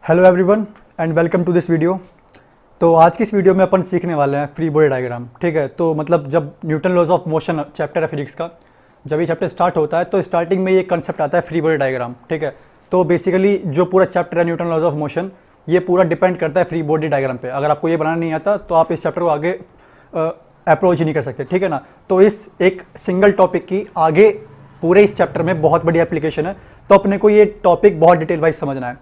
Hello everyone and welcome to this video. तो आज की इस वीडियो में अपन सीखने वाले हैं फ्री बॉडी डायग्राम। ठीक है, तो मतलब जब Newton laws of motion chapter है फिजिक्स का, जब ये चैप्टर स्टार्ट होता है तो स्टार्टिंग में ये कंसेप्ट आता है फ्री बॉडी डायग्राम। ठीक है, तो बेसिकली जो पूरा चैप्टर है न्यूटन लॉज ऑफ मोशन, ये पूरा डिपेंड करता है फ्री बॉडी डायग्राम पे। अगर आपको ये बनाना नहीं आता तो आप इस चैप्टर को आगे अप्रोच ही नहीं कर सकते। ठीक है ना, तो इस एक सिंगल टॉपिक की आगे पूरे इस चैप्टर में बहुत बड़ी एप्लीकेशन है, तो अपने को ये टॉपिक बहुत डिटेल वाइज समझना है।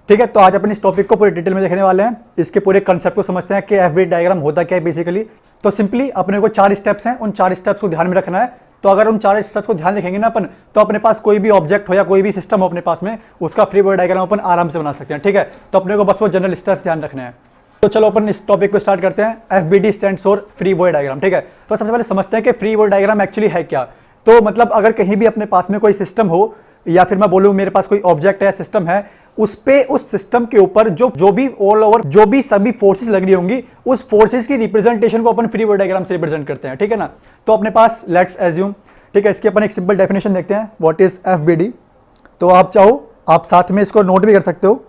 ठीक है, तो आज अपन इस टॉपिक को पूरे डिटेल में देखने वाले हैं, इसके पूरे कंसेप्ट को समझते हैं कि एफबीडी डायग्राम होता क्या है बेसिकली। तो सिंपली अपने को 4 स्टेप्स हैं, उन 4 स्टेप्स को ध्यान में रखना है। तो अगर उन 4 स्टेप्स को ध्यान रखेंगे ना अपन, तो अपने पास कोई भी ऑब्जेक्ट हो या कोई भी सिस्टम हो अपने पास में, उसका फ्री बॉडी डायग्राम अपन आराम से बना सकते हैं। ठीक है, तो अपने को बस वो जनरल स्टेप्स ध्यान रखने हैं। तो चलो अपन इस टॉपिक को स्टार्ट करते हैं। FBD stands for free body diagram. ठीक है, तो सबसे पहले समझते हैं कि फ्री बॉडी डायग्राम एक्चुअली है क्या। तो मतलब अगर कहीं भी अपने पास में कोई सिस्टम हो, या फिर मैं बोलूं मेरे पास कोई ऑब्जेक्ट है, सिस्टम है, उस पे उस सिस्टम के ऊपर जो भी ऑल ओवर जो भी सभी फोर्सेस लग रही होंगी, उस फोर्सेस की रिप्रेजेंटेशन को अपन फ्री बॉडी डायग्राम से रिप्रेजेंट करते हैं। ठीक है ना, तो अपने पास लेट्स एज्यूम, ठीक है, इसकी अपन एक सिंपल डेफिनेशन देखते हैं, व्हाट इज एफबीडी। तो आप चाहो आप साथ में इसको नोट भी कर सकते हो।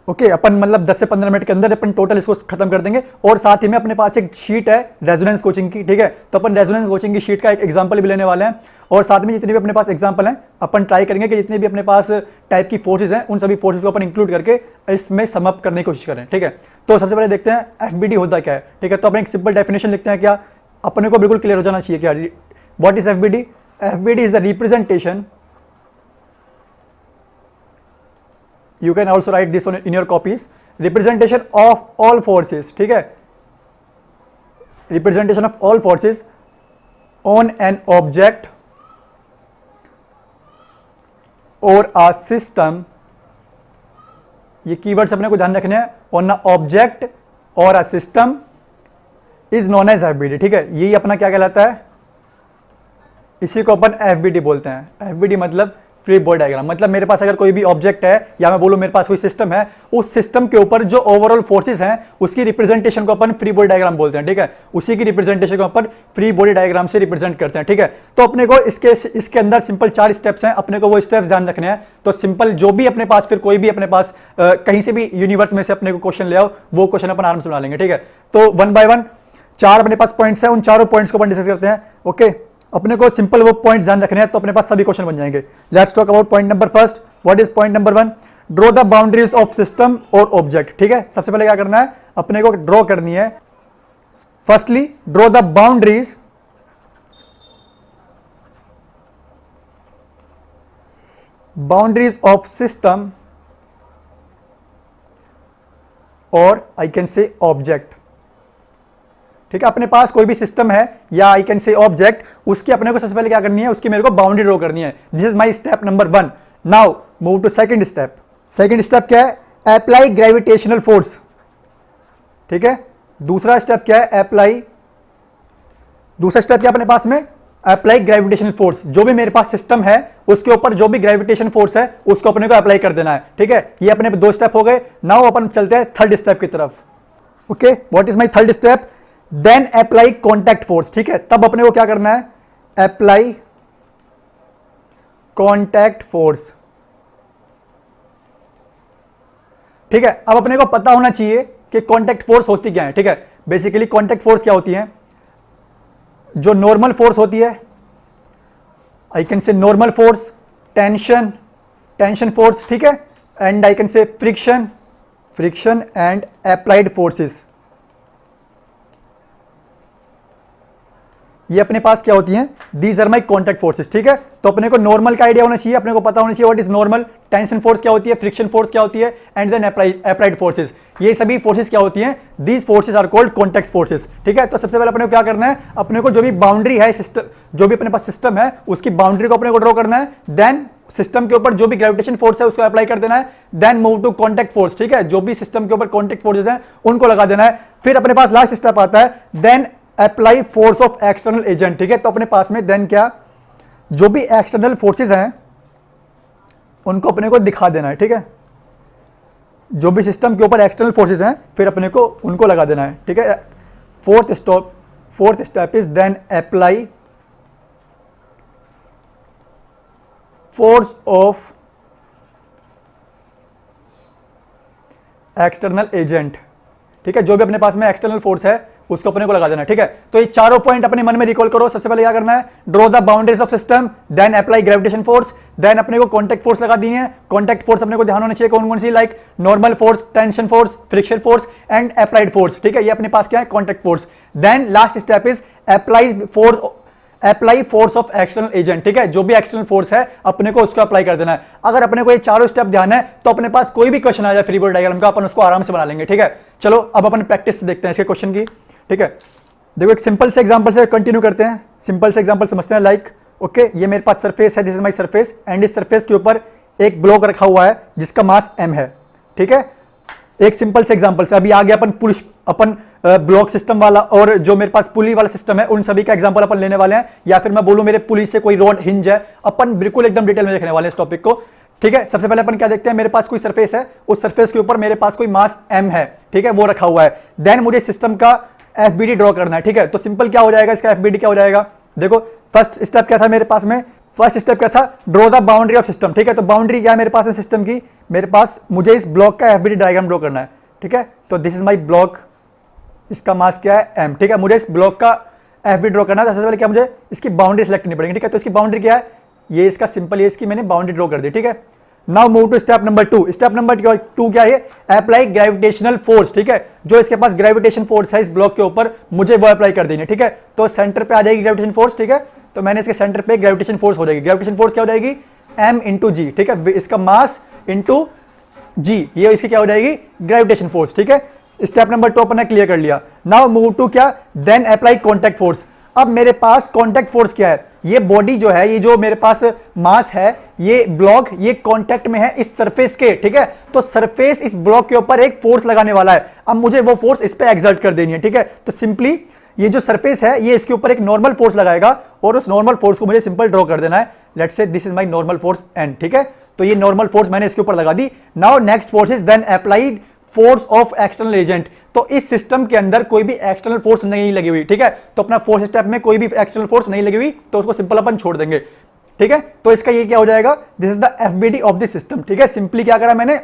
ओके, अपन मतलब 10 से 15 मिनट के अंदर अपन टोटल इसको खत्म कर देंगे। और साथ ही में अपने पास एक शीट है रेजोनेंस कोचिंग की। ठीक है, तो अपन रेजोनेंस कोचिंग की शीट का एक एग्जांपल भी लेने वाले हैं, और साथ में जितने भी अपने पास एग्जांपल हैं अपन ट्राई करेंगे कि जितने भी अपने पास टाइप की फोर्सेज हैं, उन सभी फोर्सेज को अपन इंक्लूड करके इसमें सम अप करने की कोशिश करें। ठीक है, तो सबसे पहले देखते हैं एफबीडी होता क्या है। ठीक है, तो अपन एक सिंपल डेफिनेशन लिखते हैं। क्या अपने को बिल्कुल क्लियर हो जाना चाहिए क्या what is FBD. FBD is the representation, you can also write this on in your copies, representation of all forces. ठीक है, representation of all forces on an object or a system, ये keywords अपने को ध्यान रखने हैं, on a object or a system is known as FBD। ठीक है, यही अपना क्या कहलाता है, इसी को अपन FBD बोलते हैं। FBD मतलब फ्री बॉडी डायग्राम। मतलब मेरे पास अगर कोई भी ऑब्जेक्ट है, या मैं बोलूं मेरे पास कोई सिस्टम है, उस सिस्टम के ऊपर जो ओवरऑल फोर्सेस हैं, उसकी रिप्रेजेंटेशन को अपन फ्री बॉडी डायग्राम बोलते हैं। ठीक है, उसी की रिप्रेजेंटेशन को अपन फ्री बॉडी डायग्राम से रिप्रेजेंट करते हैं। ठीक है, तो अपने को इसके अंदर सिंपल 4 स्टेप्स हैं, अपने को वो स्टेप्स ध्यान रखने हैं। तो सिंपल जो भी अपने पास, फिर कोई भी अपने पास कहीं से भी यूनिवर्स में से अपने को क्वेश्चन ले आओ, वो क्वेश्चन अपन आराम से बना लेंगे। ठीक है, तो 1 बाय 1 4 अपने पास पॉइंट्स हैं, उन चारों पॉइंट्स को अपन डिस्कस करते हैं। ओके, अपने को सिंपल वो पॉइंट्स ध्यान रखने हैं, तो अपने पास सभी क्वेश्चन बन जाएंगे। Let's talk about point number first. What is point number 1, draw the boundaries of system और ऑब्जेक्ट। ठीक है, सबसे पहले क्या करना है, अपने को ड्रॉ करनी है। Firstly draw the boundaries of system और आई कैन से ऑब्जेक्ट। ठीक है, अपने पास कोई भी सिस्टम है या आई कैन से ऑब्जेक्ट, उसकी अपने को सबसे पहले क्या करनी है, उसकी मेरे को बाउंड्री ड्रॉ करनी है। This is my step number 1। Now move to second step. Second step क्या है, अप्लाई ग्रेविटेशनल फोर्स। ठीक है, दूसरा स्टेप क्या है, दूसरा स्टेप क्या अपने पास में, अप्लाई ग्रेविटेशनल फोर्स। जो भी मेरे पास सिस्टम है उसके ऊपर जो भी ग्रेविटेशन फोर्स है उसको अपने को अप्लाई कर देना है। ठीक है, ये अपने 2 स्टेप हो गए। नाउ अपन चलते हैं थर्ड स्टेप की तरफ। Okay, what is my third step, then apply contact force. ठीक है, तब अपने को क्या करना है, अप्लाई कॉन्टैक्ट फोर्स। ठीक है, अब अपने को पता होना चाहिए कि कॉन्टैक्ट फोर्स होती क्या है। ठीक है, बेसिकली कॉन्टैक्ट फोर्स क्या होती है, जो नॉर्मल फोर्स होती है, I can say normal force, tension force. ठीक है, and I can say friction and applied forces, ये अपने पास क्या होती हैं, these are my contact forces. ठीक है, तो अपने को नॉर्मल का आइडिया होना चाहिए, अपने को पता होना चाहिए what is normal, tension force क्या होती है, फ्रिक्शन फोर्स क्या होती है, एंड देन अप्लाइड फोर्सेस। ये सभी फोर्सेस क्या होती हैं, these forces are called contact forces. ठीक है, तो सबसे पहले अपने को क्या करना है, अपने को जो भी बाउंड्री है सिस्टम, जो भी अपने पास सिस्टम है उसकी बाउंड्री को अपने को ड्रॉ करना है। देन सिस्टम के ऊपर जो भी ग्रेविटेशन फोर्स है उसको अप्लाई कर देना है। Then move to contact force. ठीक है, जो भी सिस्टम के ऊपर कॉन्टैक्ट फोर्सेस हैं उनको लगा देना है। फिर अपने पास लास्ट स्टेप आता है, then apply force of external agent. ठीक है, तो अपने पास में देन क्या, जो भी एक्सटर्नल फोर्सेस हैं उनको अपने को दिखा देना है। ठीक है, जो भी सिस्टम के ऊपर एक्सटर्नल फोर्सेस हैं फिर अपने को उनको लगा देना है। ठीक है, fourth step is then apply force of external agent, ठीक है, जो भी अपने पास में एक्सटर्नल फोर्स है उसको अपने को लगा देना, ठीक है। तो ये चारों पॉइंट अपने मन में रिकॉल करो। सबसे पहले क्या करना है, draw the boundaries of system, then apply gravitation force, then अपने को कॉन्टैक्ट फोर्स लगा दी है। कॉन्टैक्ट फोर्स अपने को ध्यान होना चाहिए कौन कौन सी, like normal force, tension force, friction force and applied force, ठीक है, ये अपने पास क्या है, contact force. Then last step is apply force of external agent, ठीक है, जो भी एक्सटर्नल फोर्स है अपने को उसको अप्लाई कर देना है। अगर अपने को ये चारों स्टेप ध्यान है तो अपने पास कोई भी क्वेश्चन आ जाए फ्री बॉडी डायग्राम का, अपन उसको आराम से बना लेंगे, ठीक है। चलो अब अपन प्रैक्टिस देखते हैं इसके क्वेश्चन की, ठीक है। देखो एक सिंपल से एग्जांपल से कंटिन्यू करते हैं, सिंपल से एग्जांपल समझते हैं। लाइक ओके, ये मेरे पास सरफेस है, this is my surface and इस सरफेस के ऊपर एक ब्लॉक रखा हुआ है जिसका मास m है, ठीक है। एक सिंपल से एग्जांपल से अभी आगे अपन ब्लॉक सिस्टम वाला और जो मेरे पास पुली वाला सिस्टम है उन सभी का एग्जांपल अपन लेने वाले हैं, या फिर मैं बोलूं मेरे पुली से कोई रोड हिंज है, अपन बिल्कुल एकदम डिटेल में देखने वाले हैं इस टॉपिक को, ठीक है। सबसे पहले अपन क्या देखते हैं, मेरे पास कोई सरफेस है, उस सरफेस के ऊपर मेरे पास कोई मास m है, ठीक है, वो रखा हुआ है। देन मुझे सिस्टम का FBD ड्रॉ करना है, ठीक है। तो सिंपल क्या हो जाएगा, इसका FBD क्या हो जाएगा, देखो फर्स्ट स्टेप क्या था मेरे पास में, फर्स्ट स्टेप क्या था, draw the boundary of system, ठीक है। तो बाउंड्री क्या है मेरे पास में सिस्टम की, मेरे पास मुझे इस ब्लॉक का FBD डायग्राम ड्रॉ करना है, ठीक है। तो दिस इज माई ब्लॉक, इसका मास क्या है m, ठीक है। मुझे इस ब्लॉक का FBD ड्रॉ करना है, सबसे पहले क्या मुझे इसकी बाउंड्री सेलेक्ट करनी पड़ेगी, ठीक है। तो इसकी बाउंड्री क्या है, ये इसका सिंपल, ये इसकी मैंने बाउंड्री ड्रॉ कर दी, ठीक है। Now move to step number 2। Step number 2 क्या है, अप्लाई ग्रेविटेशनल फोर्स, ठीक है। जो इसके पास ग्रेविटेशन फोर्स है इस ब्लॉक के ऊपर मुझे वो अप्लाई कर देनी है, ठीक है। तो सेंटर पे आ जाएगी ग्रेविटेशन फोर्स, ठीक है। तो मैंने इसके सेंटर पे ग्रेविटेशन फोर्स हो जाएगी, ग्रेविटेशन फोर्स क्या हो जाएगी, m इंटू जी, ठीक है, इसका मास इंटू जी, ये इसकी क्या हो जाएगी, ग्रेविटेशन फोर्स, ठीक है। स्टेप नंबर 2 अपन ने क्लियर कर लिया। नाउ मूव टू क्या, देन अप्लाई कॉन्टैक्ट फोर्स। अब मेरे पास कॉन्टैक्ट फोर्स क्या है, ये बॉडी जो है, ये जो मेरे पास मास है, ये ब्लॉक, ये कॉन्टैक्ट में है इस सरफेस के, ठीक है। तो सरफेस इस ब्लॉक के ऊपर एक फोर्स लगाने वाला है, अब मुझे वो फोर्स इस पे एक्सर्ट कर देनी है, ठीक है। तो सिंपली ये जो सरफेस है ये इसके ऊपर एक नॉर्मल फोर्स लगाएगा और उस नॉर्मल फोर्स को मुझे सिंपल ड्रॉ कर देना है। Let's say this is my normal force n, ठीक है। तो ये नॉर्मल फोर्स मैंने इसके ऊपर लगा दी। Now next force is then applied force of external agent. तो इस सिस्टम के अंदर कोई भी एक्सटर्नल फोर्स नहीं लगी हुई, ठीक है। तो अपना फोर्थ स्टेप में कोई भी एक्सटर्नल फोर्स नहीं लगी हुई तो उसको सिंपल अपन छोड़ देंगे, ठीक है। तो इसका ये क्या हो जाएगा, this is the FBD of the system, ठीक है। सिंपली क्या करा मैंने,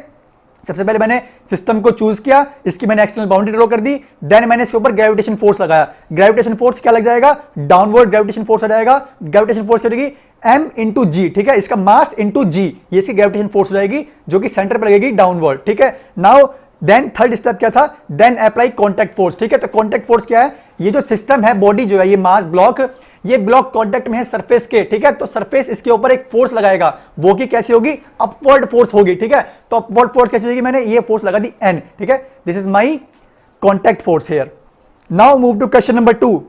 सबसे पहले मैंने सिस्टम को चूज किया, इसकी मैंने एक्सटर्नल बाउंड्री ड्रॉ कर दी, देन मैंने इसके ऊपर ग्रेविटेशन फोर्स लगाया। ग्रेविटेशन फोर्स क्या लग जाएगा, डाउनवर्ड ग्रेविटेशन फोर्स आ जाएगा। ग्रेविटेशन फोर्स क्या होगी, m इंटू जी, ठीक है, इसका मास इंटू जी, ये इसकी ग्रेविटेशन फोर्स हो जाएगी जो कि सेंटर पर लगेगी डाउनवर्ड, ठीक है। नाउ देन थर्ड स्टेप क्या था, देन अप्लाई कॉन्टैक्ट फोर्स, ठीक है। तो कॉन्टैक्ट फोर्स क्या है, ये जो सिस्टम है, बॉडी जो है, ये मास ब्लॉक, ये ब्लॉक कॉन्टैक्ट में है सरफेस के, ठीक है। तो सरफेस इसके ऊपर एक फोर्स लगाएगा, वो की कैसी होगी, अपवर्ड फोर्स होगी, ठीक है। तो अपवर्ड फोर्स कैसी होगी, मैंने ये फोर्स लगा दी n, ठीक है। This is my contact force here. Now move to question number 2।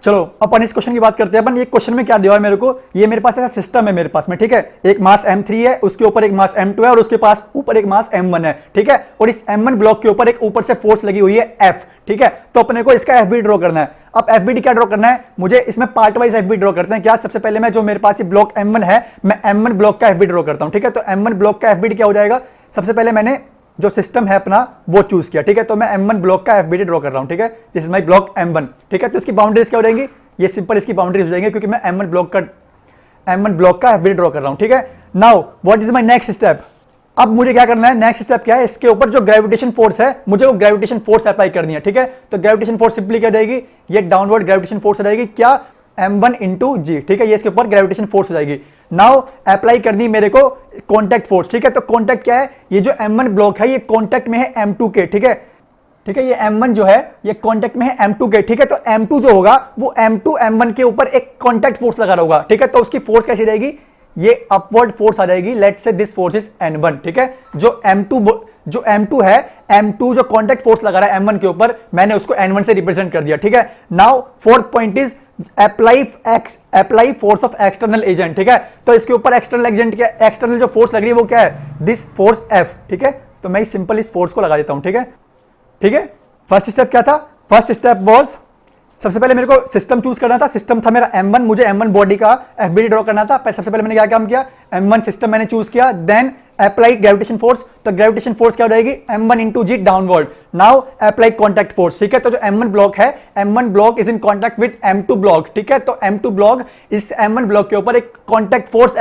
चलो अपन इस क्वेश्चन की बात करते हैं। अपन ये क्वेश्चन में क्या दिया है मेरे को, ये मेरे पास ऐसा सिस्टम है मेरे पास में, ठीक है। एक मास m3 है, उसके ऊपर एक मास m2 है और उसके पास ऊपर एक मास m1 है, ठीक है। और इस m1 ब्लॉक के ऊपर एक ऊपर से फोर्स लगी हुई है F, ठीक है। तो अपने को इसका FBD ड्रॉ करना है। अब FBD क्या ड्रॉ करना है, मुझे इसमें पार्ट वाइज FBD ड्रॉ करते हैं। क्या, सबसे पहले मैं जो मेरे पास ये ब्लॉक m1 है, मैं m1 ब्लॉक का FBD ड्रॉ करता हूं, ठीक है। तो m1 ब्लॉक का FBD क्या हो जाएगा, सबसे पहले मैंने जो सिस्टम है अपना वो चूज किया, ठीक है। तो मैं m1 ब्लॉक का FBD ड्रॉ कर रहा हूं, ठीक है। This is my block m1, ठीक है। तो इसकी बाउंड्रीज क्या हो जाएंगी, ये सिंपल इसकी बाउंड्रीज हो जाएंगे क्योंकि मैं m1 ब्लॉक का FBD ड्रॉ कर रहा हूं, ठीक है। Now what is my next step, अब मुझे क्या करना है, नेक्स्ट स्टेप क्या है, इसके ऊपर जो ग्रेविटेशन फोर्स है मुझे वो ग्रेविटेशन फोर्स अप्लाई करनी है, ठीक है। तो ग्रेविटेशन फोर्स सिंपली क्या जाएगी, ये डाउनवर्ड ग्रेविटेशन फोर्स हो जाएगी, क्या, m1 इंटू जी, ठीक है। ये इसके ऊपर ग्रेविटेशन फोर्स हो जाएगी। नाउ अप्लाई करनी मेरे को कॉन्टैक्ट फोर्स, ठीक है। तो कॉन्टैक्ट क्या है, ये जो m1 ब्लॉक है ये कॉन्टैक्ट में है m2 के, ठीक है, ठीक है। ये m1 जो है ये कॉन्टैक्ट में है m2 के, ठीक है। तो m2 जो होगा वो m2 m1 के ऊपर एक कॉन्टैक्ट फोर्स लगा होगा, ठीक है। तो उसकी फोर्स कैसी रहेगी, ये अपवर्ड फोर्स आ जाएगी। Let's say this force is n1, ठीक है। जो m2 है, m2 जो कॉन्टैक्ट फोर्स लगा रहा है m1 के ऊपर, मैंने उसको n1 से रिप्रेजेंट कर दिया, ठीक है। Now fourth point is apply force of external agent, ठीक है। तो इसके ऊपर एक्सटर्नल एजेंट क्या, एक्सटर्नल जो फोर्स लग रही है वो क्या है, दिस फोर्स F, ठीक है। तो मैं सिंपल इस फोर्स को लगा देता हूं, ठीक है, ठीक है। फर्स्ट स्टेप क्या था, फर्स्ट स्टेप वाज, सबसे पहले मेरे को सिस्टम चूज करना था। सिस्टम था मेरा m1, मुझे m1 बॉडी का FBD ड्रॉ करना था। सबसे पहले मैंने क्या काम किया, m1 सिस्टम मैंने चूज किया, देन अप्लाई ग्रेविटेशन फोर्स। तो ग्रेविटेशन फोर्स क्या हो जाएगी, m1 into g downward. Now apply contact force, ठीक है। तो जो m1 ब्लॉक है, m1 block is in contact with m2 block, ठीक है। तो m2 ब्लॉक इस m1 ब्लॉक के ऊपर एक कॉन्टैक्ट फोर्स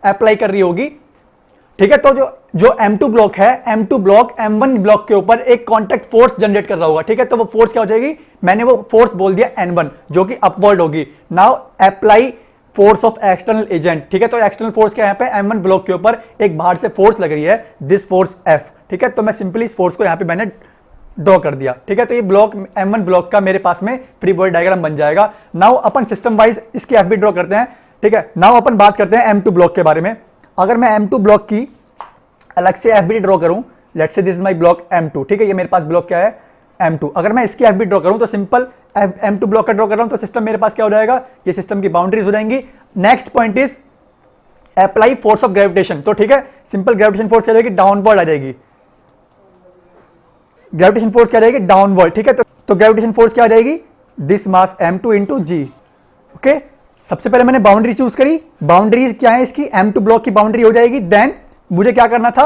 अप्लाई कर रही होगी। ठीक है। तो जो M2 ब्लॉक है, M2 ब्लॉक M1 ब्लॉक के ऊपर एक कॉन्टैक्ट फोर्स जनरेट कर रहा होगा, ठीक है। तो वो फोर्स क्या हो जाएगी, मैंने वो फोर्स बोल दिया N1 जो कि अपवर्ड होगी। Now apply force of external agent, ठीक है। तो एक्सटर्नल फोर्स क्या है, यहाँ पे M1 ब्लॉक के ऊपर एक बाहर से फोर्स लग रही है, दिस फोर्स F, ठीक है। तो मैं सिंपली इस फोर्स को यहाँ पे मैंने ड्रॉ कर दिया, ठीक है। तो ये ब्लॉक M1 ब्लॉक का मेरे पास में फ्री बॉडी डायग्राम बन जाएगा। नाउ अपन सिस्टम वाइज इसकी एफ भी ड्रॉ करते हैं, ठीक है। नाउ अपन बात करते हैं M2 ब्लॉक के बारे में। अगर मैं M2 ब्लॉक की अलग से एफ बी ड्रॉ करूं, let's say this is my block M2, ठीक है। ये मेरे पास ब्लॉक क्या है, M2। अगर मैं इसकी एफ बी ड्रॉ करूं तो सिंपल M2 ब्लॉक का ड्रॉ कर रहा हूं, तो सिस्टम मेरे पास क्या हो जाएगा, ये सिस्टम की बाउंड्रीज हो जाएंगी। Next point is apply force of gravitation, तो ठीक है, सिंपल ग्रेविटेशन फोर्स क्या जाएगी, डाउनवर्ड आ जाएगी। ग्रेविटेशन फोर्स क्या जाएगी, डाउनवर्ड, ठीक है। तो ग्रेविटेशन फोर्स क्या आ जाएगी, this mass M2 into g, okay. सबसे पहले मैंने बाउंड्री चूज करी, बाउंड्री क्या है इसकी, M2 ब्लॉक की बाउंड्री हो जाएगी। देन मुझे क्या करना था,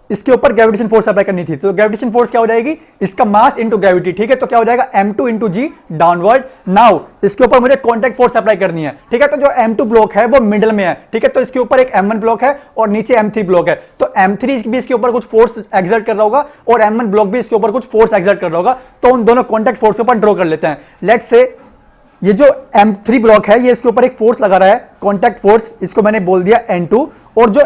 इसके ऊपर ग्रेविटेशन फोर्स अप्लाई करनी थी। तो ग्रेविटेशन फोर्स क्या हो जाएगी, इसका मास इंटू ग्रेविटी, ठीक है। तो क्या हो जाएगा, M2 into g downward. Now इसके ऊपर मुझे कॉन्टैक्ट फोर्स अप्लाई करनी है, ठीक है। तो जो M2 ब्लॉक है वो मिडिल में है, ठीक है। तो इसके ऊपर एक M1 ब्लॉक है और नीचे M3 ब्लॉक है। तो M3 भी इसके ऊपर कुछ फोर्स एक्सर्ट कर रहा होगा और M1 ब्लॉक भी इसके ऊपर कुछ फोर्स एक्सर्ट कर रहा होगा। तो उन दोनों कॉन्टैक्ट फोर्स के ऊपर ड्रॉ कर लेते हैं। लेट्स से ये जो M3 ब्लॉक है, ये इसके ऊपर एक फोर्स लगा रहा है, कॉन्टैक्ट फोर्स, इसको मैंने बोल दिया N2। और जो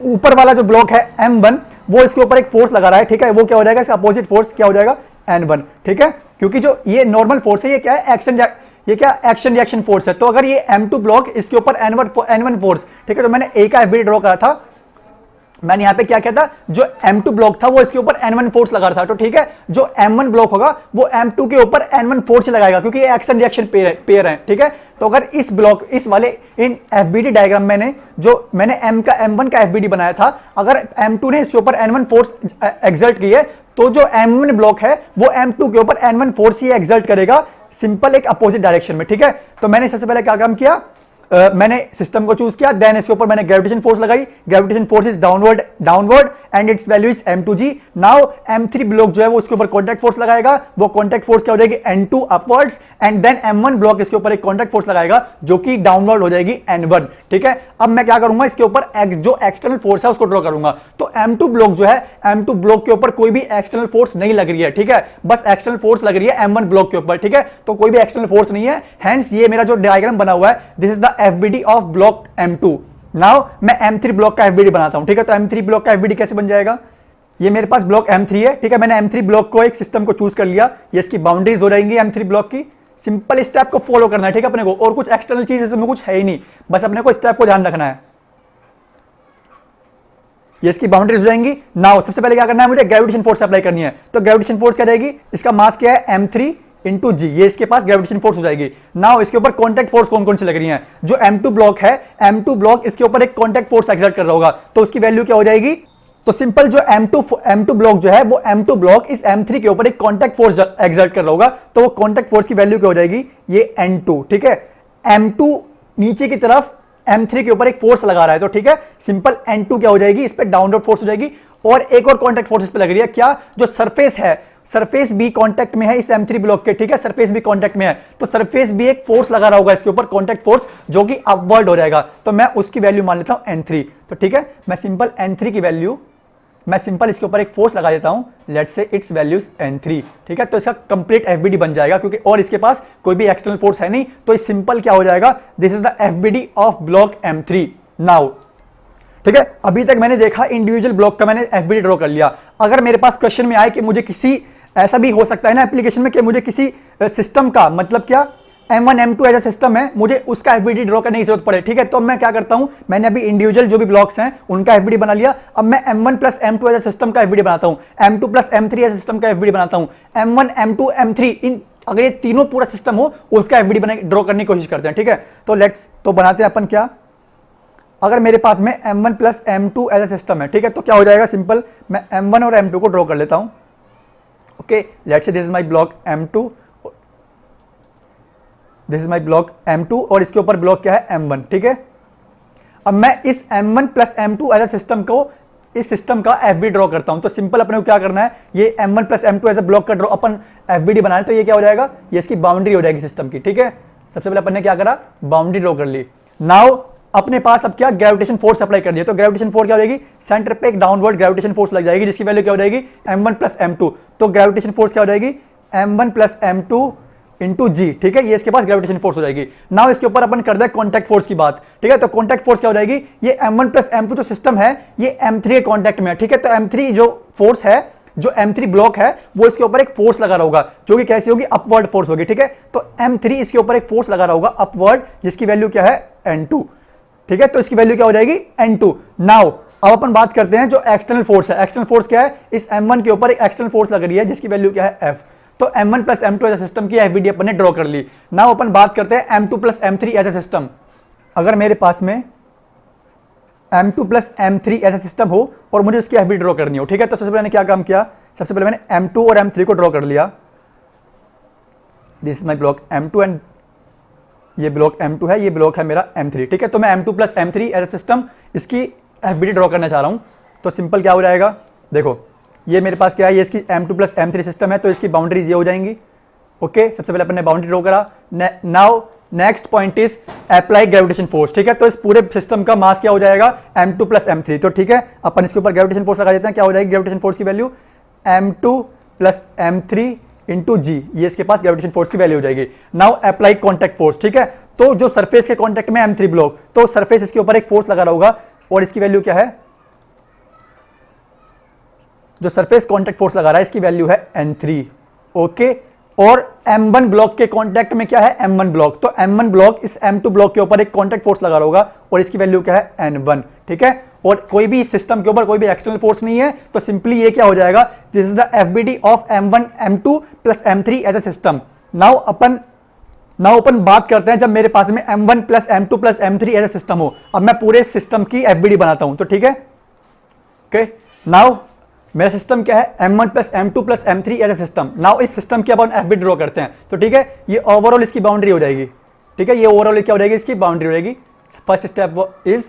ऊपर वाला जो ब्लॉक है M1, वो इसके ऊपर एक फोर्स लगा रहा है, ठीक है। वो क्या हो जाएगा, इसका अपोजिट फोर्स क्या हो जाएगा, N1, ठीक है। क्योंकि जो ये नॉर्मल फोर्स है, ये क्या है, एक्शन रिएक्शन फोर्स है। तो अगर ये M2 ब्लॉक इसके ऊपर N1 फोर्स, ठीक है। तो मैंने A का एफ ड्रॉ करा था, मैंने यहां पे क्या किया था, जो M2 ब्लॉक था वो इसके ऊपर N1 फोर्स लगा रहा था। तो ठीक है, जो M1 ब्लॉक होगा वो M2 के ऊपर N1 फोर्स लगाएगा, क्योंकि ये एक्शन रिएक्शन पेयर है, ठीक है। तो अगर इस ब्लॉक, इस वाले इन FBD डायग्राम मैंने M1 का FBD बनाया था, अगर M2 ने इसके ऊपर N1 फोर्स एक्सर्ट की है, तो जो M1 ब्लॉक है वो M2 के ऊपर N1 फोर्स ही एक्सर्ट करेगा, सिंपल एक अपोजिट डायरेक्शन में, ठीक है। तो मैंने सबसे पहले क्या काम किया, मैंने सिस्टम को चूज किया, देन इसके ऊपर मैंने ग्रेविटेशन फोर्स लगाई। Gravitation force is downward and it's value is M2G। Now M3 block जो है वो इसके ऊपर कॉन्टैक्ट फोर्स लगाएगा, वो कॉन्टैक्ट फोर्स क्या हो जाएगी, N2 upwards, and then M1 block इसके ऊपर एक कॉन्टैक्ट फोर्स लगाएगा जो कि डाउनवर्ड हो जाएगी N1, ठीक है। अब मैं क्या करूंगा, इसके ऊपर जो एक्सटर्नल फोर्स है उसको ड्रॉ करूंगा। तो M2 ब्लॉक जो है, M2 ब्लॉक के ऊपर कोई भी एक्सटर्नल फोर्स नहीं लग रही है, ठीक है, बस एक्सटर्नल फोर्स लग रही है M1 ब्लॉक के ऊपर, ठीक है। तो कोई भी एक्सटर्नल फोर्स नहीं है, हेंस ये मेरा जो डायग्राम बना हुआ है, this is the FBD of block M2। Now मैं M3 ब्लॉक का FBD बनाता हूं, ठीक है। तो M3 ब्लॉक का FBD कैसे बन जाएगा, ये मेरे पास ब्लॉक M3 है, ठीक है। मैंने M3 ब्लॉक को एक सिस्टम को चूज कर लिया, ये इसकी बाउंड्रीज हो जाएंगी M3 ब्लॉक की। सिंपल स्टेप को फॉलो करना है, ठीक है अपने को, और कुछ एक्सटर्नल चीज इसमें कुछ है ही नहीं, बस अपने को स्टेप को ध्यान रखना है। ये इसकी बाउंड्रीज हो जाएंगी। नाउ सबसे पहले क्या करना है, मुझे ग्रेविटेशन फोर्स अप्लाई करनी है। तो ग्रेविटेशन फोर्स क्या रहेगी, इसका मास क्या है, M3 इंटू जी, ये इसके पास ग्रेविटेशन फोर्स हो जाएगी। नाउ इसके ऊपर कॉन्टैक्ट फोर्स कौन कौन सी लग रही है, जो M2 ब्लॉक है, M2 ब्लॉक इसके ऊपर एक कॉन्टैक्ट फोर्स एक्सर्ट कर रहा होगा, तो उसकी वैल्यू क्या हो जाएगी। तो सिंपल जो M2 ब्लॉक जो है वो M2 ब्लॉक इस M3 के ऊपर एक कॉन्टैक्ट फोर्स एक्सर्ट कर रहा होगा, तो वो कॉन्टैक्ट फोर्स की वैल्यू क्या हो जाएगी, ये N2, ठीक है। M2 नीचे की तरफ M3 के ऊपर एक फोर्स लगा रहा है, तो ठीक है, सिंपल N2 क्या हो जाएगी, इस पे डाउनवर्ड फोर्स हो जाएगी। और एक और कॉन्टैक्ट फोर्स इस पे लग रही है, क्या, जो सरफेस है, सरफेस भी कांटेक्ट में है इस M3 ब्लॉक के, ठीक है, सरफेस भी कांटेक्ट में है, तो सरफेस भी एक फोर्स लगा रहा होगा इसके ऊपर, कांटेक्ट फोर्स, जो कि अपवर्ड हो जाएगा। तो मैं उसकी वैल्यू मान लेता हूं N3। तो ठीक है, मैं सिंपल N3 की वैल्यू, मैं सिंपल इसके ऊपर एक फोर्स लगा देता हूं, let's say it's value is N3, ठीक है। तो इसका कंप्लीट FBD बन जाएगा, क्योंकि और इसके पास कोई भी एक्सटर्नल फोर्स है नहीं, तो इस सिंपल क्या हो जाएगा, this is the FBD of block M3। Now ठीक है, अभी तक मैंने देखा इंडिविजुअल ब्लॉक का मैंने FBD ड्रॉ कर लिया। अगर मेरे पास क्वेश्चन में आए कि मुझे किसी, ऐसा भी हो सकता है ना एप्लीकेशन में कि मुझे किसी सिस्टम का, मतलब क्या, M1 M2 ऐसा सिस्टम है, मुझे उसका FBD ड्रॉ करने की जरूरत पड़े, ठीक है। तो मैं क्या करता हूं, मैंने अभी इंडिविजुअल जो भी ब्लॉक्स हैं उनका FBD बना लिया। अब मैं M1 प्लस M2 ऐसा सिस्टम का FBD बनाता हूं, M2 प्लस M3 ऐसा सिस्टम का FBD बनाता हूं, M1 M2 M3, इन अगर ये तीनों पूरा सिस्टम हो उसका FBD बना ड्रॉ करने की कोशिश करते हैं, ठीक है। तो बनाते हैं अपन क्या, अगर मेरे पास में M1 प्लस M2 ऐसा सिस्टम है, ठीक है, तो क्या हो जाएगा, सिंपल मैं M1 और M2 को ड्रॉ कर लेता हूं। Okay, let's say this is my block M2, this is my block M2 और इसके ऊपर ब्लॉक क्या है, M1, ठीक है। अब मैं इस M1 प्लस M2 ऐसा सिस्टम को, इस सिस्टम का FBD ड्रॉ करता हूं। तो सिंपल अपने को क्या करना है, ये M1 प्लस M2 ऐसा ब्लॉक का ड्रॉ अपन FBD बनाए, तो ये क्या हो जाएगा, ये इसकी बाउंड्री हो जाएगी सिस्टम की, ठीक है। सबसे पहले अपन ने क्या करा, बाउंड्री ड्रॉ कर ली। नाउ अपने पास अब क्या ग्रेविटेशन फोर्स अप्लाई कर दिया, तो ग्रेविटेशन फोर्स क्या हो जाएगी, सेंटर पे एक डाउनवर्ड ग्रेविटेशन फोर्स लग जाएगी जिसकी वैल्यू क्या हो जाएगी m1 प्लस m2। तो ग्रेविटेशन फोर्स क्या हो जाएगी m1 प्लस m2 इंटू जी, ठीक है, ये इसके पास ग्रेविटेशन फोर्स हो जाएगी। नाउ इसके ऊपर अपन कर दे कॉन्टैक्ट फोर्स की बात, ठीक है, तो कॉन्टैक्ट फोर्स क्या हो जाएगी, ये m1 प्लस m2 जो सिस्टम है ये m3 के कॉन्टैक्ट में है, ठीक है, तो m3 जो फोर्स है, जो m3 ब्लॉक है वो इसके ऊपर एक फोर्स लगा रहा होगा जो कि कैसी होगी, अपवर्ड फोर्स होगी, ठीक है, तो m3 इसके ऊपर एक फोर्स लगा रहा होगा अपवर्ड जिसकी वैल्यू क्या है n2, ठीक है, तो इसकी वैल्यू क्या हो जाएगी n2। नाउ अब अपन बात करते हैं जो एक्सटर्नल फोर्स है, एक्सटर्नल फोर्स क्या है, इस m1 के ऊपर एक एक्सटर्नल फोर्स लग रही है जिसकी वैल्यू क्या है f, तो m1 plus m2 as system की एफबीडी अपन ने ड्रॉ कर ली। नाउ अपन बात करते हैं m2 plus m3 as a system. अगर मेरे पास में m2 plus m3 as a system हो और मुझे इसकी एफबीडी ड्रॉ करनी हो, ठीक है, तो सबसे पहले मैंने क्या काम किया, सबसे पहले मैंने m2 और m3 को ड्रॉ कर लिया, this is my block m2 and ये ब्लॉक m2 है, ये ब्लॉक है मेरा m3, ठीक है, तो मैं m2 plus m3 as a system इसकी एफबीडी ड्रॉ करना चाह रहा हूं, तो सिंपल क्या हो जाएगा, देखो ये मेरे पास क्या है, ये इसकी m2 प्लस m3 सिस्टम है, तो इसकी बाउंड्रीज ये हो जाएंगी। ओके, सबसे पहले अपन ने बाउंड्री ड्रॉ करा। Now next point is apply gravitation force, ठीक है, तो इस पूरे सिस्टम का मास क्या हो जाएगा m2 प्लस m3, तो ठीक है अपन इसके ऊपर ग्रेविटेशन फोर्स लगा देते हैं, क्या हो जाएगी ग्रेविटेशन फोर्स की value m2 plus m3 into g, ये इसके पास ग्रेविटेशन फोर्स की वैल्यू हो जाएगी। नाउ अप्लाई कॉन्टैक्ट फोर्स, ठीक है, तो जो सरफेस के कॉन्टैक्ट में m3 ब्लॉक, तो सरफेस इसके ऊपर एक फोर्स लगा रहा होगा और इसकी वैल्यू क्या है, जो सरफेस कॉन्टैक्ट फोर्स लगा रहा है इसकी वैल्यू है n3। ओके, और m1 ब्लॉक के कॉन्टैक्ट में क्या है m1 ब्लॉक, तो m1 ब्लॉक इस m2 ब्लॉक के ऊपर एक कॉन्टैक्ट फोर्स लगा रहा होगा और इसकी वैल्यू क्या है n1, ठीक है, और कोई भी इस सिस्टम के ऊपर कोई भी एक्सटर्नल फोर्स नहीं है, तो सिंपली ये क्या हो जाएगा, this is the FBD of m1 m2 plus m3 as a system. Now अपन बात करते हैं जब मेरे पास में m1 plus m2 plus m3 as a system हो, अब मैं पूरे सिस्टम की एफबीडी बनाता हूं, तो ठीक है। ओके, नाउ मेरा सिस्टम क्या है m1 plus m2 plus m3 as a system. Now इस सिस्टम की अपन एफबीडी ड्रॉ करते हैं, तो ठीक है, ये ओवरऑल इसकी बाउंड्री हो जाएगी, ठीक है, ये ओवरऑल क्या हो जाएगी, इसकी बाउंड्री हो जाएगी। First step is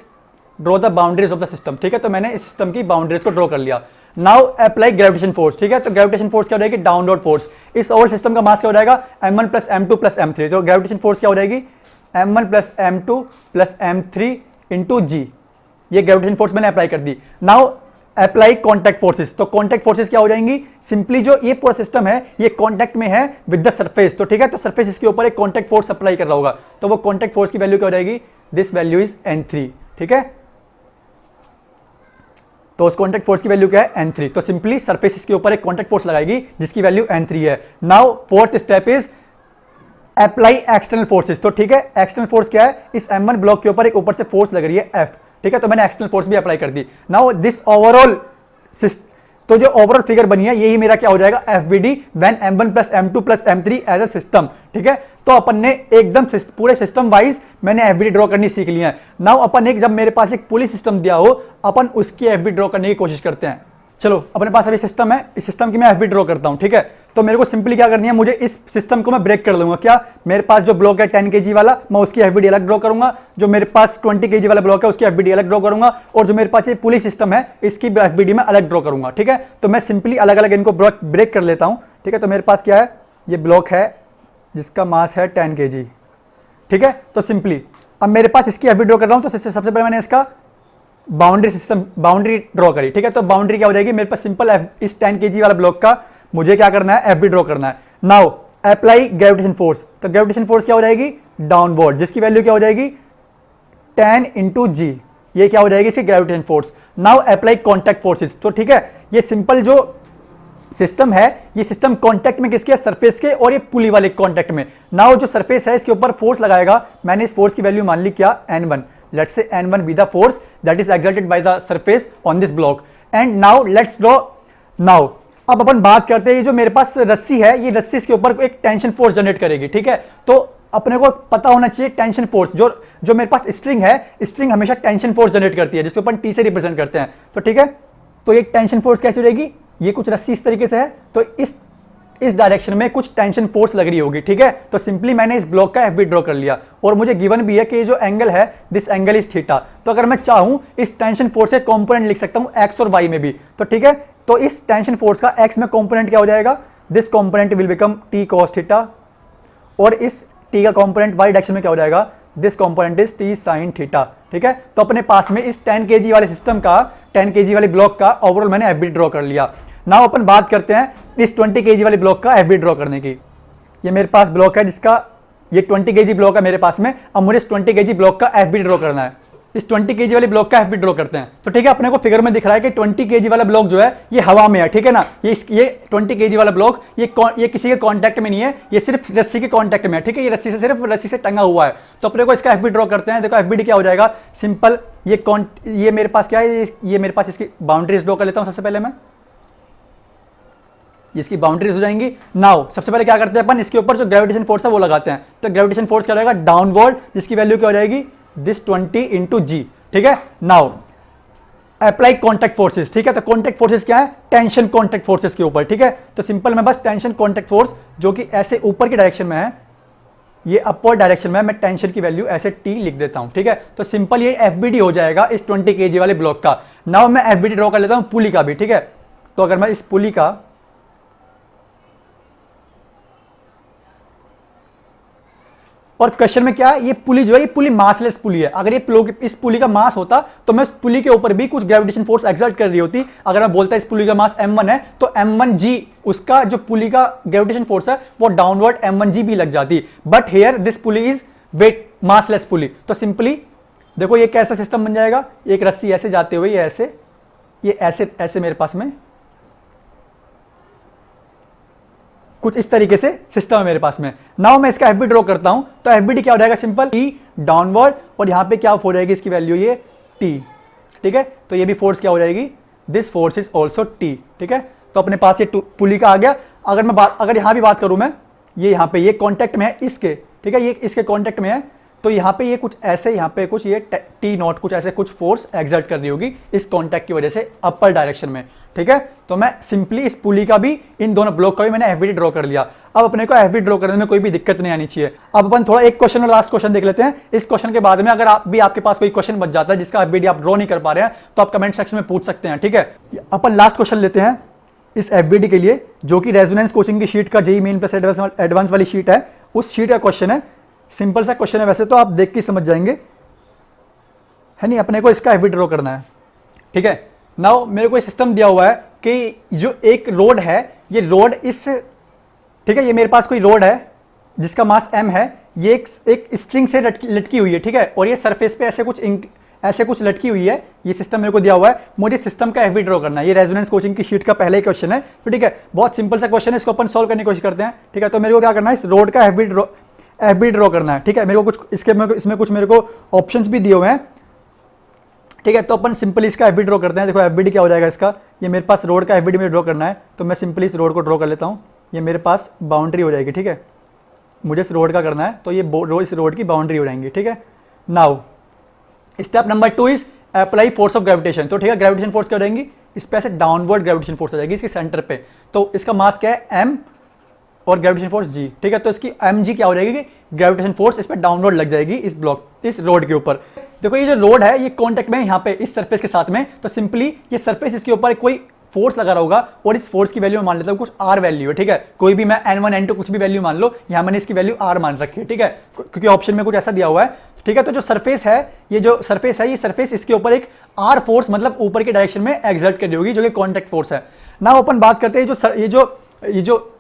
draw the boundaries of the system, ठीक है, तो मैंने इस सिस्टम की बाउंड्रीज को ड्रॉ कर लिया। नाउ अप्लाई ग्रेविटेशन फोर्स, ठीक है, तो ग्रेविटेशन फोर्स क्या हो जाएगी, डाउनवर्ड फोर्स। इस ओवरऑल सिस्टम का मास क्या हो जाएगा m1 plus m2 plus m3, तो ग्रेविटेशन फोर्स क्या हो जाएगी m1 plus m2 plus m3 into g, ये ग्रेविटेशन फोर्स मैंने अप्लाई कर दी। नाउ अप्लाई कॉन्टैक्ट फोर्सेस, तो कॉन्टैक्ट फोर्सेस क्या हो जाएंगी, सिंपली जो ये पूरा सिस्टम है ये कॉन्टैक्ट में है विद द सरफेस, तो ठीक है, तो सरफेस इसके ऊपर एक कॉन्टैक्ट फोर्स अप्लाई कर रहा होगा, तो वो कॉन्टैक्ट फोर्स की वैल्यू क्या हो जाएगी, दिस वैल्यू इज n3, ठीक है, तो उस कॉन्टैक्ट फोर्स की वैल्यू क्या है n3, तो सिंपली सरफेस इसके ऊपर एक कॉन्टैक्ट फोर्स लगाएगी जिसकी वैल्यू n3 है। Now fourth step is apply external forces, तो ठीक है, एक्सटर्नल फोर्स क्या है, इस m1 ब्लॉक के ऊपर एक ऊपर से फोर्स लग रही है f, ठीक है, तो मैंने एक्सटर्नल फोर्स भी अप्लाई कर दी। नाउ दिस ओवरऑल, तो जो ओवरऑल फिगर बनी है यही मेरा क्या हो जाएगा FBD when m1 plus m2 plus m3 as a system, ठीक है, तो अपन ने एकदम पूरे सिस्टम वाइज मैंने एफबीडी ड्रॉ करनी सीख लिया है। नाउ अपन एक जब मेरे पास एक पुली सिस्टम दिया हो अपन उसकी एफबीडी ड्रॉ करने की कोशिश करते हैं। चलो अपने पास अभी सिस्टम है, इस सिस्टम की मैं एफबीडी ड्रॉ करता हूं, ठीक है, तो मेरे को सिंपली क्या करनी है, मुझे इस सिस्टम को मैं ब्रेक कर लूंगा। क्या, मेरे पास जो ब्लॉक है 10 kg वाला मैं उसकी एफबीडी अलग ड्रॉ करूंगा, जो मेरे पास 20 kg वाला ब्लॉक है उसकी एफबीडी अलग ड्रॉ करूंगा, और जो मेरे पास ये पुली सिस्टम है इसकी एफबीडी में अलग ड्रॉ करूंगा, ठीक है, तो मैं सिंपली अलग अलग इनको ब्रेक कर लेता हूं, ठीक है, तो मेरे पास क्या है, ये ब्लॉक है जिसका मास है 10 kg, ठीक है, तो सिंपली अब मेरे पास इसकी एफबीडी ड्रॉ कर रहा हूं, तो सबसे पहले मैंने इसका बाउंड्री ड्रॉ करी, ठीक है, तो बाउंड्री क्या हो जाएगी मेरे पास सिंपल इस 10 kg वाला ब्लॉक का मुझे क्या करना है, एफबी ड्रॉ करना है। नाउ अप्लाई ग्रेविटेशन फोर्स, तो ग्रेविटेशन फोर्स क्या हो जाएगी डाउनवर्ड, जिसकी वैल्यू क्या हो जाएगी 10 इंटू जी, ये क्या हो जाएगी इसकी gravitation force. Now apply contact forces, तो ठीक है, ये सिंपल जो सिस्टम है ये सिस्टम कॉन्टैक्ट में किसके, सरफेस के और ये पुली वाले कॉन्टैक्ट में। नाउ जो सरफेस है इसके ऊपर फोर्स लगाएगा, मैंने इस फोर्स की वैल्यू मान ली क्या n1, let's say n1 be the force that is exerted by the surface on this block and now let's draw। now अब अपन बात करते हैं ये जो मेरे पास रस्सी है ये रस्सी इसके ऊपर एक टेंशन फोर्स जनरेट करेगी, ठीक है, तो अपने को पता होना चाहिए टेंशन फोर्स, जो मेरे पास स्ट्रिंग है, स्ट्रिंग हमेशा टेंशन फोर्स जनरेट करती है जिसको अपन टी से रिप्रेजेंट करते हैं, तो ठीक है, तो ये टेंशन फोर्स कैसे रहेगी, ये कुछ रस्सी इस तरीके से है, तो इस डायरेक्शन में कुछ टेंशन फोर्स लग रही होगी, ठीक है, तो सिंपली मैंने इस ब्लॉक का एफबी ड्रॉ कर लिया और मुझे गिवन भी है कि ये जो एंगल है दिस एंगल इज थीटा, तो अगर मैं चाहूं इस टेंशन फोर्स के कंपोनेंट लिख सकता हूं एक्स और वाई में भी, तो ठीक है, तो इस टेंशन फोर्स का एक्स में कंपोनेंट क्या हो जाएगा, this component will become T cos theta, और इस टी का कंपोनेंट वाई डायरेक्शन में क्या हो जाएगा, this component is T sine theta, ठीक है। तो अपने पास में इस 10 kg वाले सिस्टम का 10 kg वाले ब्लॉक का ओवरऑल मैंने एफबीडी ड्रॉ कर लिया। नाउ अपन बात करते हैं इस 20 kg वाले ब्लॉक का एफबीडी ड्रॉ करने की। ये मेरे पास ब्लॉक है जिसका ये 20 kg ब्लॉक है मेरे पास में। अब मुझे इस 20 kg ब्लॉक का एफबीडी ड्रॉ करना है। इस 20 kg वाले ब्लॉक का एफबीडी ड्रॉ करते हैं। तो ठीक है, अपने को फिगर में दिख रहा है कि 20 kg वाला ब्लॉक जो है ये हवा में है, ठीक है ना। ये 20 kg वाला ब्लॉक ये किसी के कांटेक्ट में नहीं है, ये सिर्फ रस्सी के कांटेक्ट में है, ठीक है। ये रस्सी से टंगा हुआ है। तो अपने को इसका एफबीडी ड्रॉ करते हैं। देखो एफबीडी क्या हो जाएगा, सिंपल ये मेरे पास क्या है, ये मेरे पास इसकी बाउंड्रीज ड्रॉ कर लेता हूं। सबसे पहले मैं इसकी बाउंड्रीज हो जाएंगी। नाउ सबसे पहले क्या करते हैं अपन, इसके ऊपर जो ग्रेविटेशन फोर्स है वो लगाते हैं। तो ग्रेविटेशन फोर्स क्या रहेगा, डाउनवर्ड, जिसकी वैल्यू क्या हो जाएगी, दिस 20 इंटू जी, ठीक है। नाउ अप्लाई कॉन्टैक्ट फोर्सेस, ठीक है। तो कॉन्टैक्ट फोर्सेस क्या है, टेंशन कॉन्टैक्ट फोर्सेस के ऊपर, ठीक है। तो सिंपल मैं बस टेंशन कॉन्टैक्ट फोर्स जो कि ऐसे ऊपर की डायरेक्शन में है, ये अपवर्ड डायरेक्शन में, मैं टेंशन की वैल्यू ऐसे टी लिख देता हूं, ठीक है। तो सिंपल ये एफबीडी हो जाएगा इस 20 kg वाले ब्लॉक का। नाउ मैं एफबीडी ड्रॉ कर लेता हूं पुली का भी, ठीक है। तो अगर मैं इस पुली का और क्वेश्चन में क्या है, ये पुली जो है ये पुली मासलेस पुली है। अगर ये इस पुली का मास होता तो मैं इस पुली के ऊपर भी कुछ ग्रेविटेशन फोर्स एक्सर्ट कर रही होती। अगर मैं बोलता इस पुली का मास m1 है तो m1g उसका जो पुली का ग्रेविटेशन फोर्स है वो डाउनवर्ड m1g भी लग जाती। But here this pulley is weight massless pulley. तो सिंपली देखो ये कैसा सिस्टम बन जाएगा, एक रस्सी ऐसे जाते हुए ये ऐसे मेरे पास में कुछ इस तरीके से सिस्टम है मेरे पास में। नाउ मैं इसका एफबीडी ड्रॉ करता हूं। तो एफबीडी क्या हो जाएगा, सिंपल ई डाउनवर्ड, और यहां पे क्या हो जाएगी इसकी वैल्यू, ये टी, ठीक है। तो ये भी फोर्स क्या हो जाएगी, this force is also T, ठीक है। तो अपने पास ये पुली का आ गया। अगर यहां भी बात करूं मैं, ये यहां पे ये कॉन्टेक्ट में है इसके, ठीक है, ये इसके कॉन्टेक्ट में है। तो यहाँ पे ये कुछ ऐसे, यहाँ पे कुछ ये टी नॉट कुछ ऐसे कुछ फोर्स एक्सर्ट कर रही होगी इस कॉन्टैक्ट की वजह से अपर डायरेक्शन में, ठीक है। तो मैं सिंपली इस पुली का भी, इन दोनों ब्लॉक का भी मैंने एफबीडी ड्रॉ कर लिया। अब अपने को एफबीडी ड्रॉ करने में कोई भी दिक्कत नहीं आनी चाहिए। अब अपन थोड़ा एक क्वेश्चन और लास्ट क्वेश्चन देख लेते हैं। इस क्वेश्चन के बाद में अगर आपके पास कोई क्वेश्चन बच जाता है जिसका एफबीडी आप ड्रॉ नहीं कर पा रहे हैं तो आप कमेंट सेक्शन में पूछ सकते हैं, ठीक है। अपन लास्ट क्वेश्चन लेते हैं इस एफबीडी के लिए, जो कि रेजोनेंस कोचिंग की शीट का जेईई मेन प्लस एडवांस वाली शीट है, उस शीट का क्वेश्चन है। सिंपल सा क्वेश्चन है, वैसे तो आप देख के समझ जाएंगे, है नहीं। अपने को इसका एफबीडी ड्रॉ करना है, ठीक है। नाउ मेरे को सिस्टम दिया हुआ है कि जो एक रोड है, ये रोड इस, ठीक है, ये मेरे पास कोई रोड है जिसका मास m है, ये एक स्ट्रिंग से लटकी हुई है, ठीक है। और ये सरफेस पे ऐसे कुछ लटकी हुई है। ये सिस्टम मेरे को दिया हुआ है, मुझे सिस्टम का एफबीडी ड्रॉ करना है। ये रेजोनेंस कोचिंग की शीट का पहला ही क्वेश्चन है, तो ठीक है, बहुत सिंपल सा क्वेश्चन है, इसको अपन सॉल्व करने की कोशिश करते हैं, ठीक है। तो मेरे को क्या करना है, इस रोड का एफबीडी ड्रॉ करना है, ठीक है। मेरे को कुछ इसमें कुछ मेरे को ऑप्शंस भी दिए हुए हैं, ठीक है। तो अपन सिंपली इसका एफबीडी ड्रॉ करते हैं। देखो एफबीडी क्या हो जाएगा इसका, ये मेरे पास रोड का एफबीडी में ड्रॉ करना है। तो मैं सिंपली इस रोड को ड्रॉ कर लेता हूँ। ये मेरे पास बाउंड्री हो जाएगी, ठीक है। मुझे इस रोड का करना है, तो ये इस रोड की बाउंड्री हो जाएंगी, ठीक है। Now step number 2 is apply force of gravitation. तो ठीक है, ग्रेविटेशन फोर्स क्या हो जाएंगी, इस पे ऐसे डाउनवर्ड ग्रेविटेशन फोर्स आ जाएगी इसके सेंटर पे। तो इसका मास क्या है, m, और ग्रेविटेशन फोर्स g, ठीक है। तो इसकी mg क्या हो जाएगी, ग्रेविटेशन फोर्स इस पे डाउनवर्ड लग जाएगी इस रोड के ऊपर। देखो ये जो रोड है ये कांटेक्ट में है यहाँ पे इस सरफेस के साथ में। तो सिंपली ये सरफेस, इसके ऊपर कोई फोर्स लगा रहा होगा, और इस फोर्स की वैल्यू मान लेता हूँ कुछ r वैल्यू है, ठीक है। कोई भी मैं n1 n2 कुछ भी वैल्यू मान लो, यहाँ मैंने इसकी वैल्यू r मान रखी है, ठीक है, क्योंकि ऑप्शन में कुछ ऐसा दिया हुआ है, ठीक है। तो जो सरफेस है, ये सरफेस इसके ऊपर एक r फोर्स मतलब ऊपर के डायरेक्शन में एक्सर्ट कर रही होगी, जो कि कॉन्टैक्ट फोर्स है। ना अपन बात करते हैं ये जो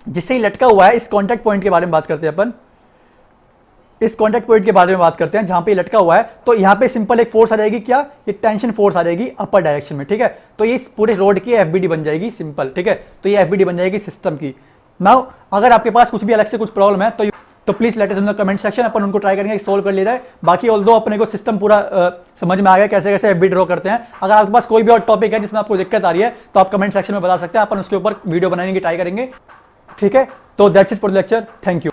जिससे ही लटका हुआ है, इस कॉन्टैक्ट पॉइंट के बारे में बात करते हैं अपन। इस कॉन्टैक्ट पॉइंट के बारे में बात करते हैं जहां पे लटका हुआ है। तो यहां पे सिंपल एक फोर्स आ जाएगी, क्या, ये टेंशन फोर्स आ जाएगी अपर डायरेक्शन में, ठीक है। तो ये इस पूरे रोड की एफबीडी बन जाएगी सिंपल, ठीक है। तो ये एफबीडी बन जाएगी सिस्टम की। नाउ अगर आपके पास कुछ भी अलग से कुछ प्रॉब्लम है तो please let us in the comment section, अपन उनको ट्राई करेंगे, सोल्व कर लिया जाए। बाकी ऑल्दो अपने को सिस्टम पूरा समझ में आ गया कैसे कैसे एफबीडी ड्रॉ करते हैं। अगर आपके पास कोई भी और टॉपिक है जिसमें आपको दिक्कत आ रही है तो आप कमेंट सेक्शन में बता सकते हैं, अपन उसके ऊपर वीडियो बनाने की ट्राई करेंगे, ठीक है। तो that's it for the lecture, thank you.